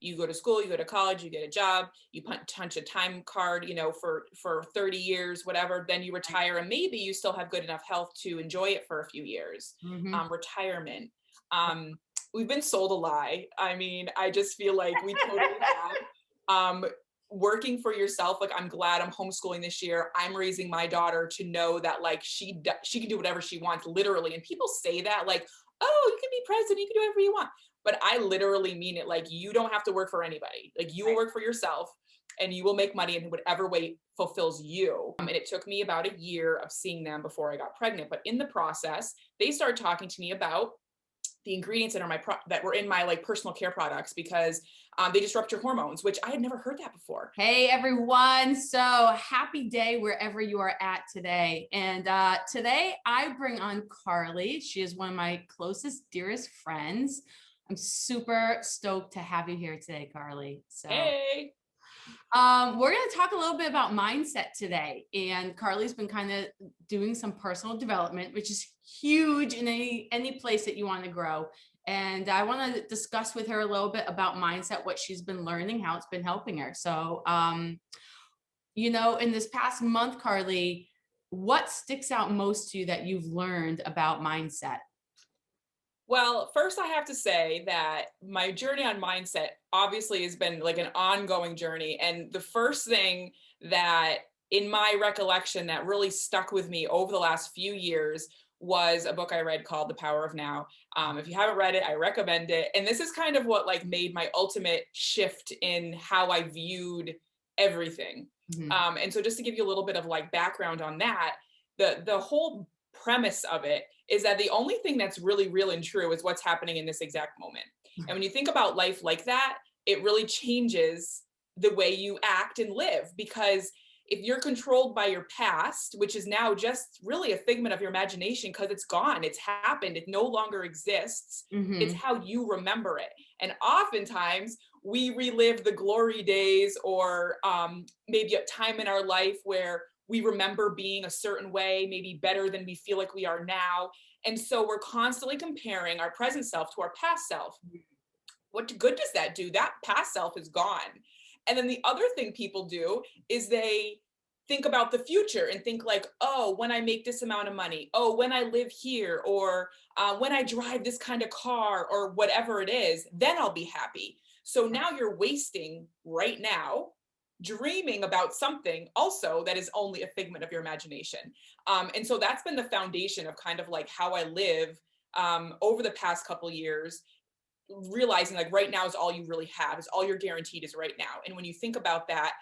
you go to school, you go to college, you get a job, you punch a time card, for 30 years, whatever, then you retire and maybe you still have good enough health to enjoy it for a few years. Mm-hmm. Retirement. We've been sold a lie. I mean, I just feel like we totally have. Working for yourself, like I'm glad I'm homeschooling this year. I'm raising my daughter to know that like she can do whatever she wants, literally. And people say that like, oh, you can be president, you can do whatever you want. But I literally mean it. Like you don't have to work for anybody. Like you will work for yourself and you will make money in whatever way fulfills you. And it took me about a year of seeing them before I got pregnant. But in the process, they started talking to me about the ingredients that are that were in my like personal care products because they disrupt your hormones, which I had never heard that before. Hey everyone, so happy day wherever you are at today. And today I bring on Karlie. She is one of my closest, dearest friends. I'm super stoked to have you here today, Karlie. So Hey. we're going to talk a little bit about mindset today. And Karlie's been kind of doing some personal development, which is huge in any place that you want to grow. And I want to discuss with her a little bit about mindset, what she's been learning, how it's been helping her. So, in this past month, Karlie, what sticks out most to you that you've learned about mindset? Well, first I have to say that my journey on mindset obviously has been like an ongoing journey. And the first thing that in my recollection that really stuck with me over the last few years was a book I read called The Power of Now. If you haven't read it, I recommend it. And this is kind of what like made my ultimate shift in how I viewed everything. Mm-hmm. And so just to give you a little bit of like background on that, the whole premise of it is that the only thing that's really real and true is what's happening in this exact moment. And when you think about life like that, it really changes the way you act and live, because if you're controlled by your past, which is now just really a figment of your imagination because it's gone, it's happened, it no longer exists. Mm-hmm. It's how you remember it. And oftentimes we relive the glory days or maybe a time in our life where we remember being a certain way, maybe better than we feel like we are now. And so we're constantly comparing our present self to our past self. What good does that do? That past self is gone. And then the other thing people do is they think about the future and think like, oh, when I make this amount of money, oh, when I live here, or when I drive this kind of car or whatever it is, then I'll be happy. So now you're wasting right now dreaming about something also that is only a figment of your imagination. And so that's been the foundation of kind of like how I live over the past couple of years, realizing like right now is all you really have, is all you're guaranteed is right now. And when you think about that,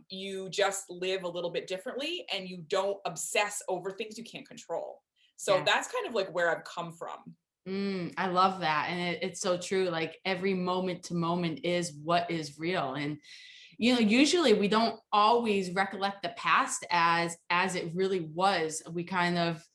you just live a little bit differently and you don't obsess over things you can't control. So Yeah. that's kind of like where I've come from. I love that. And it's so true. Like every moment to moment is what is real. And, usually we don't always recollect the past as it really was. We kind of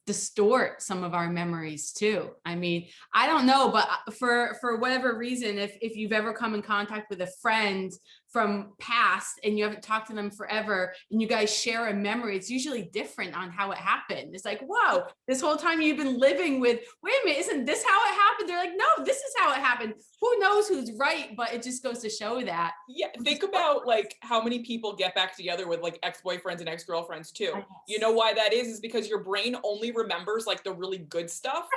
distort some of our memories too. I mean, I don't know, but for whatever reason, if you've ever come in contact with a friend from past and you haven't talked to them forever and you guys share a memory, it's usually different on how it happened. It's like, whoa, this whole time you've been living with, wait a minute, isn't this how it happened? They're like, no, this is how it happened. Who knows who's right? But it just goes to show that. Yeah, think about like how many people get back together with like ex-boyfriends and ex-girlfriends too. You know why that is because your brain only remembers like the really good stuff.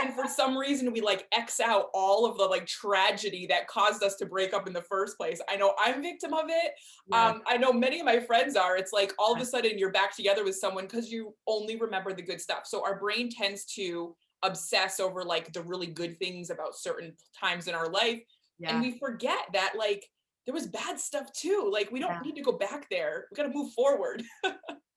And for some reason we like X out all of the like tragedy that caused us to break up in the first place. I know I'm a victim of it. Yeah. I know many of my friends are. It's like all of a sudden you're back together with someone because you only remember the good stuff. So our brain tends to obsess over like the really good things about certain times in our life. Yeah. And we forget that like there was bad stuff too. Like we don't need to go back there. We got to move forward.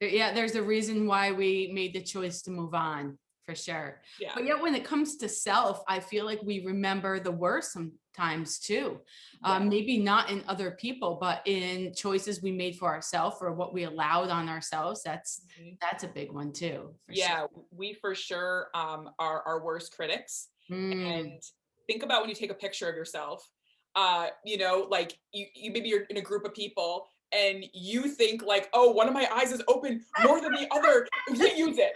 Yeah, there's a reason why we made the choice to move on, for sure. Yeah. But yet when it comes to self, I feel like we remember the worst sometimes too. Maybe not in other people, but in choices we made for ourselves or what we allowed on ourselves. That's a big one too. Sure. We for sure are our worst critics. And think about when you take a picture of yourself, like you maybe you're in a group of people and you think like, oh, one of my eyes is open more than the other. You use it.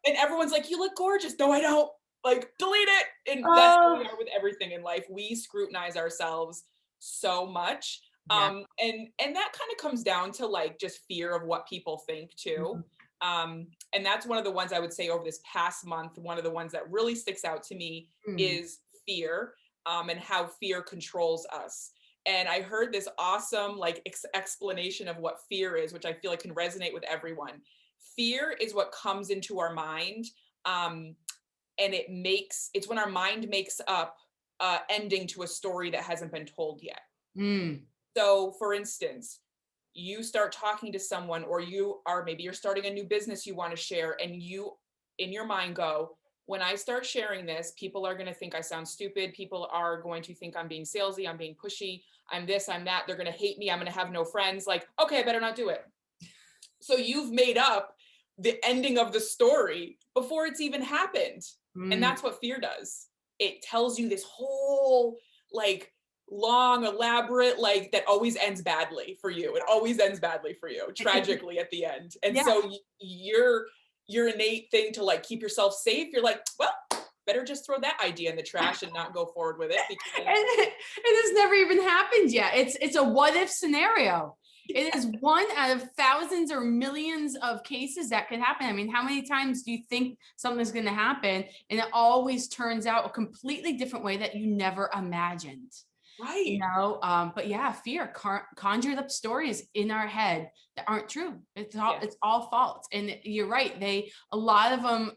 And everyone's like, you look gorgeous. No, I don't. like delete it. And that's how we Oh, are with everything in life. We scrutinize ourselves so much. yeah. And that kind of comes down to like just fear of what people think too. Mhm. And that's one of the ones I would say over this past month, one of the ones that really sticks out to me Mm. is fear, and how fear controls us. And I heard this awesome like explanation of what fear is, which I feel like can resonate with everyone. Fear is what comes into our mind, um, and it's when our mind makes up ending to a story that hasn't been told yet. Mm. So for instance, you start talking to someone, or maybe you're starting a new business you want to share, and you in your mind go, when I start sharing this, people are going to think I sound stupid, people are going to think I'm being salesy, I'm being pushy, I'm this, I'm that, they're going to hate me, I'm going to have no friends, like, okay, I better not do it. So you've made up the ending of the story before it's even happened. And Mm. that's what fear does. It tells you this whole like long, elaborate, like that always ends badly for you. It always ends badly for you, tragically at the end. And Yeah. so your innate thing to like keep yourself safe, you're like, well, better just throw that idea in the trash and not go forward with it And because it has never even happened yet. It's a what if scenario. It is one out of thousands or millions of cases that could happen. I mean, how many times do you think something's going to happen and it always turns out a completely different way that you never imagined? right. But yeah, fear conjured up stories in our head that aren't true. Yes. It's all false. And you're right, a lot of them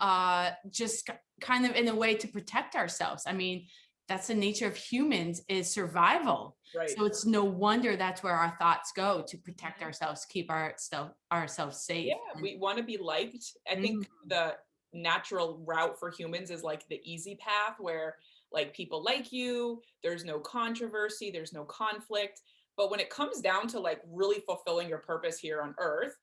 just kind of in a way to protect ourselves. I mean, that's the nature of humans, is survival. Right. So it's no wonder that's where our thoughts go, to protect Mhm. ourselves, keep ourselves Yeah, safe. And we want to be liked. I mm, think the natural route for humans is like the easy path where like people like you, there's no controversy, there's no conflict. But when it comes down to like really fulfilling your purpose here on earth,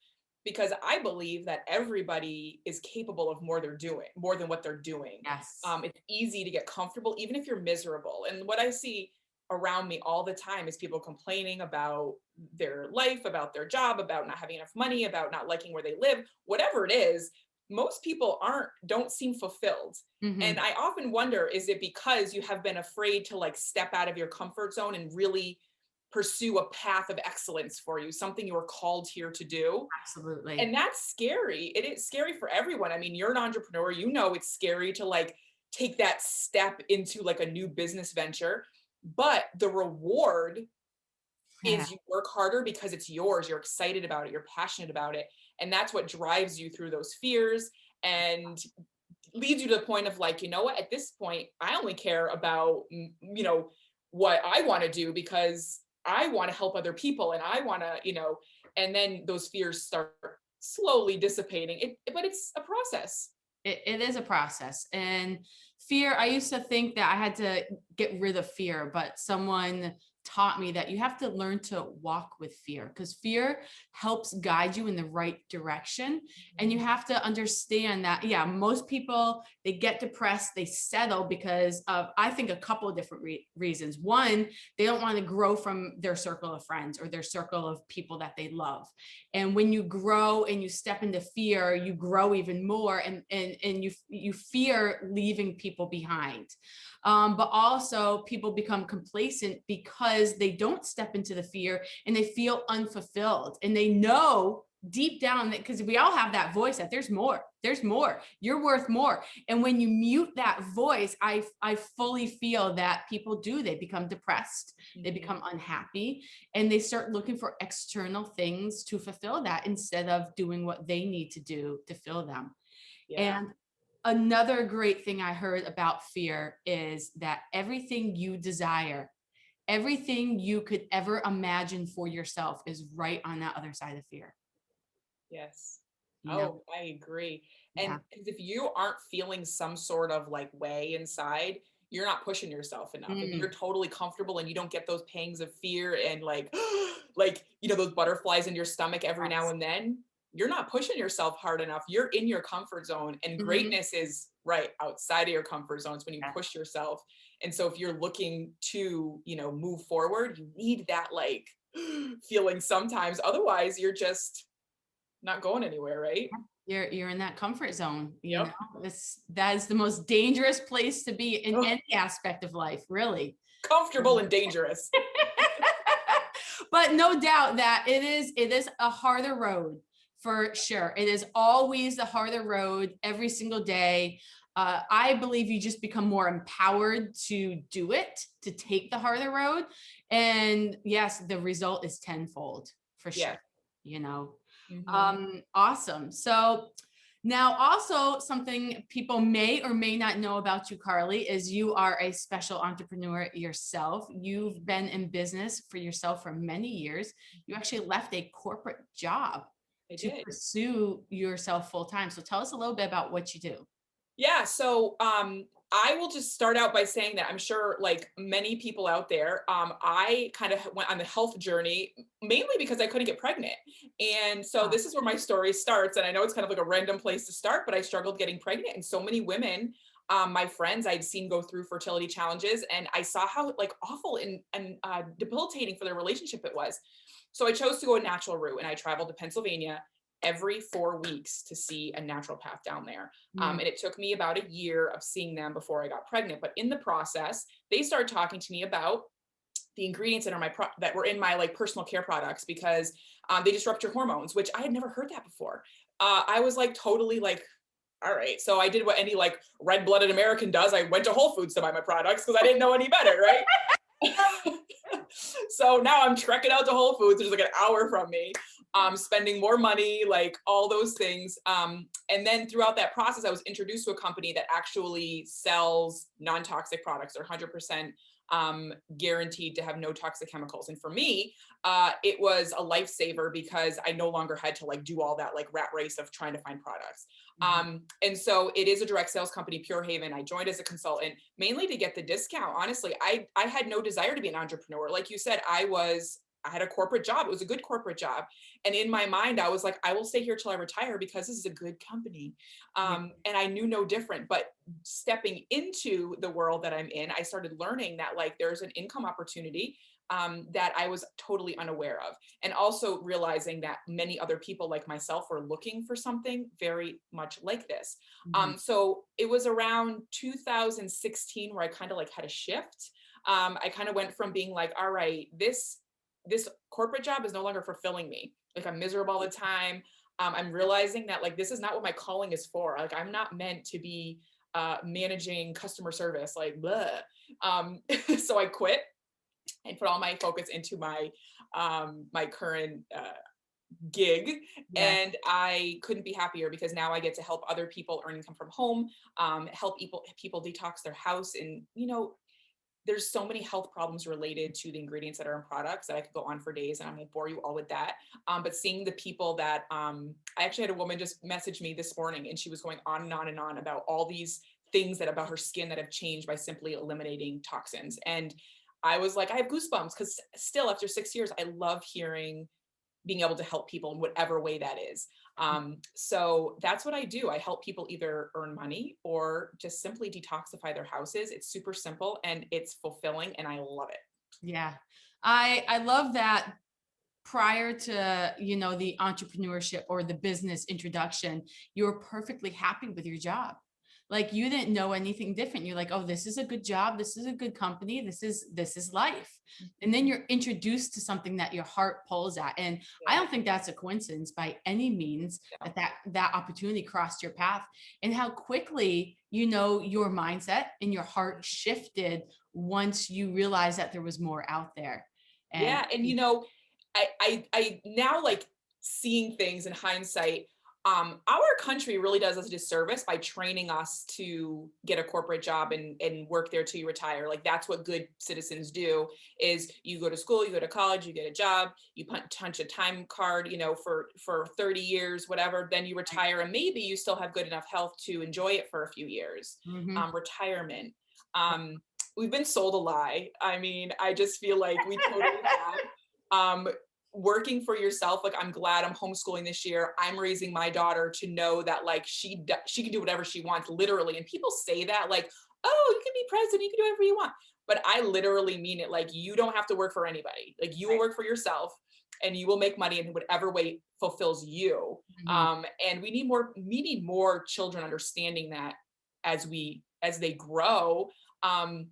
because I believe that everybody is capable of more than what they're doing. yes. It's easy to get comfortable, even if you're miserable. And what I see around me all the time is people complaining about their life, about their job, about not having enough money, about not liking where they live, whatever it is. Most people don't seem fulfilled. And Hmm. I often wonder, is it because you have been afraid to like step out of your comfort zone and really pursue a path of excellence for you, something you were called here to do? Absolutely. And that's scary. It is scary for everyone. I mean, you're an entrepreneur, you know it's scary to like take that step into like a new business venture, but the reward is you work harder because it's yours, you're excited about it, you're passionate about it, and that's what drives you through those fears and leads you to the point of like, you know what, at this point I only care about what I want to do because I want to help other people and I want to, and then those fears start slowly dissipating but it's a process. It is a process. And fear, I used to think that I had to get rid of fear, but someone taught me that you have to learn to walk with fear, because fear helps guide you in the right direction. And you have to understand that, yeah, most people, they get depressed, they settle because of, I think, a couple of different reasons. One, they don't want to grow from their circle of friends or their circle of people that they love. And when you grow and you step into fear, you grow even more, and you fear leaving people behind. But also people become complacent because they don't step into the fear and they feel unfulfilled, and they know deep down that, because we all have that voice that there's more, you're worth more. And when you mute that voice, I fully feel that people do, they become depressed, they Mhm. become unhappy, and they start looking for external things to fulfill that instead of doing what they need to do to fill them. Yeah. And another great thing I heard about fear is that everything you desire, everything you could ever imagine for yourself, is right on that other side of fear. Yes. You know? Oh, I agree. Yeah. And because if you aren't feeling some sort of like way inside, you're not pushing yourself enough. If you're Mm, totally comfortable and you don't get those pangs of fear and like, like, those butterflies in your stomach every now yes. and then, you're not pushing yourself hard enough. You're in your comfort zone. And Mhm. greatness is right outside of your comfort zones when you Yeah. push yourself. And so if you're looking to, move forward, you need that like feeling sometimes. Otherwise, you're just not going anywhere, right? You're in that comfort zone, you Yep. know. That is the most dangerous place to be in Ugh, any aspect of life, really. comfortable and dangerous. But no doubt that it is a harder road for sure. It is always a harder road every single day. I believe you just become more empowered to do it, to take the harder road. And yes, the result is tenfold for Yeah. sure, you know. Hmm. Awesome. So now also something people may or may not know about you, Karlie, is you are a special entrepreneur yourself. You've been in business for yourself for many years. You actually left a corporate job I to did. pursue yourself full time. So tell us a little bit about what you do. Yeah, so I will just start out by saying that I'm sure, like many people out there, I kind of went on the health journey mainly because I couldn't get pregnant. And so Ah, this is where my story starts. And I know it's kind of like a random place to start, but I struggled getting pregnant. And so many women, my friends I'd seen go through fertility challenges, and I saw how like awful and debilitating for their relationship it was. So I chose to go a natural route, and I traveled to Pennsylvania every 4 weeks to see a naturopath down there. mm, And it took me about a year of seeing them before I got pregnant. But in the process, they started talking to me about the ingredients that are that were in my like personal care products because they disrupt your hormones, which I had never heard that before. I was like totally like, all right. So I did what any like red-blooded American does. I went to Whole Foods to buy my products because I didn't know any better, right? So now I'm trekking out to Whole Foods, which is like an hour from me, spending more money, like all those things. And then throughout that process, I was introduced to a company that actually sells non-toxic products. They're 100% guaranteed to have no toxic chemicals. And for me, it was a lifesaver because I no longer had to like do all that like rat race of trying to find products. mhm. And so it is a direct sales company, Pure Haven. I joined as a consultant mainly to get the discount. Honestly, I had no desire to be an entrepreneur. Like you said, I had a corporate job. It was a good corporate job. And in my mind, I was like, I will stay here till I retire because this is a good company. Yeah. And I knew no different. But stepping into the world that I'm in, I started learning that like there's an income opportunity that I was totally unaware of. And also realizing that many other people like myself were looking for something very much like this. Mhm. So it was around 2016 where I kind of like had a shift. I kind of went from being like, all right, this corporate job is no longer fulfilling me. Like I'm miserable all the time. I'm realizing that like this is not what my calling is for. Like I'm not meant to be managing customer service. Like, blah. So I quit and put all my focus into my current gig, Yeah. and I couldn't be happier because now I get to help other people earn income from home, help people detox their house, and there's so many health problems related to the ingredients that are in products that I could go on for days, and I won't bore you all with that. But seeing the people that I actually had a woman just message me this morning, and she was going on and on and on about all these things that about her skin that have changed by simply eliminating toxins. And I was like, I have goosebumps because still after 6 years, I love hearing being able to help people in whatever way that is. So that's what I do. I help people either earn money or just simply detoxify their houses. It's super simple and it's fulfilling, and I love it. Yeah. I love that prior to, the entrepreneurship or the business introduction, you were perfectly happy with your job. Like you didn't know anything different. You're like, oh, this is a good job. This is a good company. This is life. And then Mhm. you're introduced to something that your heart pulls at. And I Yeah. don't think that's a coincidence by any means No. that opportunity crossed your path and how quickly, your mindset and your heart shifted once you realized that there was more out there. And Yeah. And I now like seeing things in hindsight. Our country really does us a disservice by training us to get a corporate job and work there till you retire. Like that's what good citizens do is you go to school, you go to college, you get a job, you punch a time card, for 30 years, whatever, then you retire and maybe you still have good enough health to enjoy it for a few years. Mhm. Retirement. Um, we've been sold a lie. I mean, I just feel like we totally have. Working for yourself, like I'm glad I'm homeschooling this year. I'm raising my daughter to know that like she can do whatever she wants, literally. And people say that like, oh, you can be president, you can do whatever you want. But I literally mean it. Like you don't have to work for anybody. Like you will Right. work for yourself. and you will make money in whatever way fulfills you. Mhm. And we need more children understanding that as they grow, um,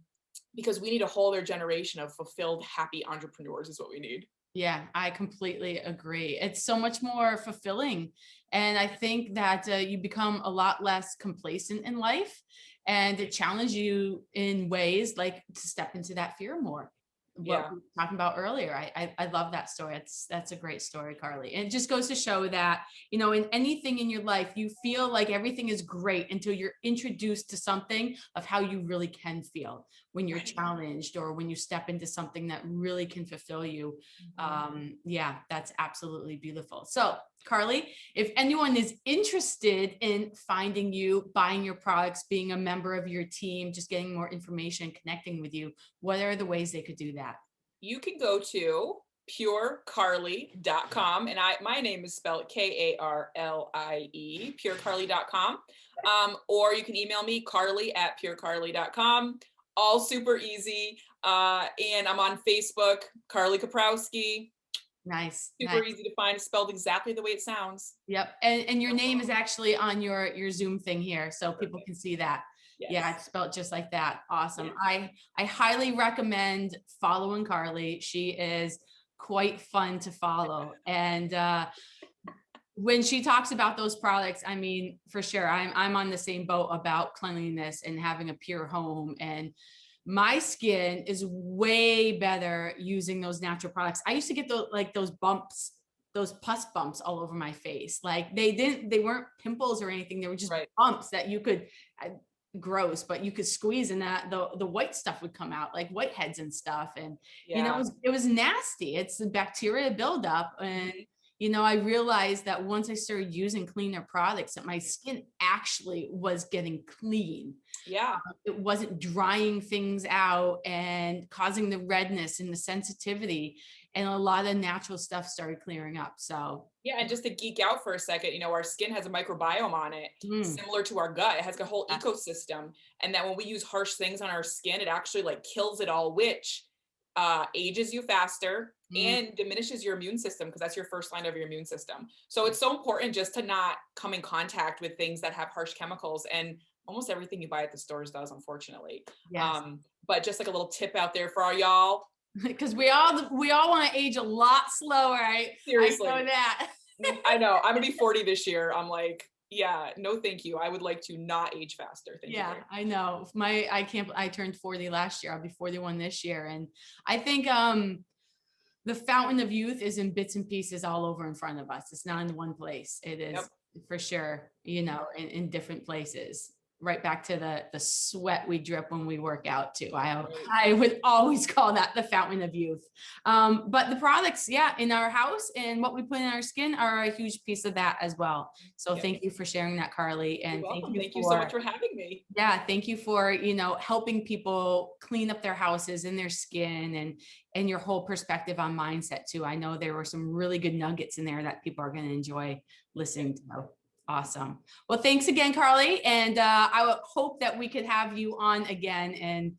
because we need a whole other generation of fulfilled, happy entrepreneurs is what we need. Yeah, I completely agree. It's so much more fulfilling. And I think that you become a lot less complacent in life, and it challenges you in ways like to step into that fear more. What Yeah. we were talking about earlier. I love that story. That's a great story, Karlie. And it just goes to show that, you know, in anything in your life, you feel like everything is great until you're introduced to something of how you really can feel when you're Right. challenged or when you step into something that really can fulfill you. Mhm. Yeah, that's absolutely beautiful. So, Karlie, if anyone is interested in finding you, buying your products, being a member of your team, just getting more information, connecting with you, what are the ways they could do that? You can go to purecarlie.com, and my name is spelled Karlie, purecarlie.com. Or you can email me, carlie@purecarlie.com. All super easy. And I'm on Facebook, Karlie Koprowski. Nice, Super nice. easy to find, spelled exactly the way it sounds. Yep. And your name is actually on your Zoom thing here, so people Perfect. can see that. Yeah, Yes. it's spelled just like that. Awesome. Yeah. I highly recommend following Karlie. She is quite fun to follow. And when she talks about those products, I mean, for sure, I'm on the same boat about cleanliness and having a pure home. And my skin is way better using those natural products. I used to get those bumps, those pus bumps all over my face. Like they weren't pimples or anything. They were just Right. bumps that you could, uh, gross, but you could squeeze and that the white stuff would come out, like whiteheads and stuff. And you know, Yeah. it was nasty. It's the bacteria buildup. And Mhm. you know, I realized that once I started using cleaner products, that my skin actually was getting clean. Yeah. It wasn't drying things out and causing the redness and the sensitivity. And a lot of natural stuff started clearing up. So, Yeah, and just to geek out for a second, our skin has a microbiome on it, mm, similar to our gut. It has a whole yeah, ecosystem, and that when we use harsh things on our skin, it actually like kills it all, which ages you faster mm, and diminishes your immune system because that's your first line of your immune system. So it's so important just to not come in contact with things that have harsh chemicals, and almost everything you buy at the stores does, unfortunately. yes. But just like a little tip out there for all y'all, Because we all want to age a lot slower. I know seriously. that. I know. I'm gonna be 40 this year. I'm like, yeah, no, thank you. I would like to not age faster. Thank you Yeah, very much. I know. I can't, I turned 40 last year. I'll be 41 this year. And I think the fountain of youth is in bits and pieces all over in front of us. It's not in one place. It Yep. is for sure, you Mhm. know, in different places. Right back to the sweat we drip when we work out too. Right. I would always call that the fountain of youth. But the products, yeah, in our house and what we put in our skin are a huge piece of that as well. So Yep. thank you for sharing that, Karlie, You're and welcome. Thank you so much for having me. thank you for, you know, helping people clean up their houses and their skin, and your whole perspective on mindset too. I know there were some really good nuggets in there that people are going to enjoy listening to. Awesome. Well, thanks again, Karlie. And I would hope that we could have you on again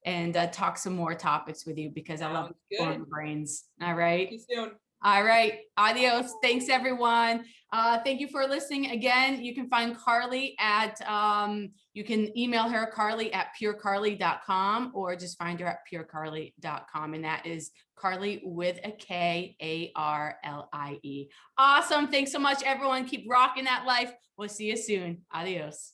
and talk some more topics with you because I love Sounds exploring good. brains. All Talk to right. you soon. All right. Adios. Thanks, everyone. Thank you for listening. Again, you can find Karlie at, you can email her, Karlie@purecarlie.com, or just find her at purecarlie.com. And that is Karlie with a Karlie. Awesome. Thanks so much, everyone. Keep rocking that life. We'll see you soon. Adios.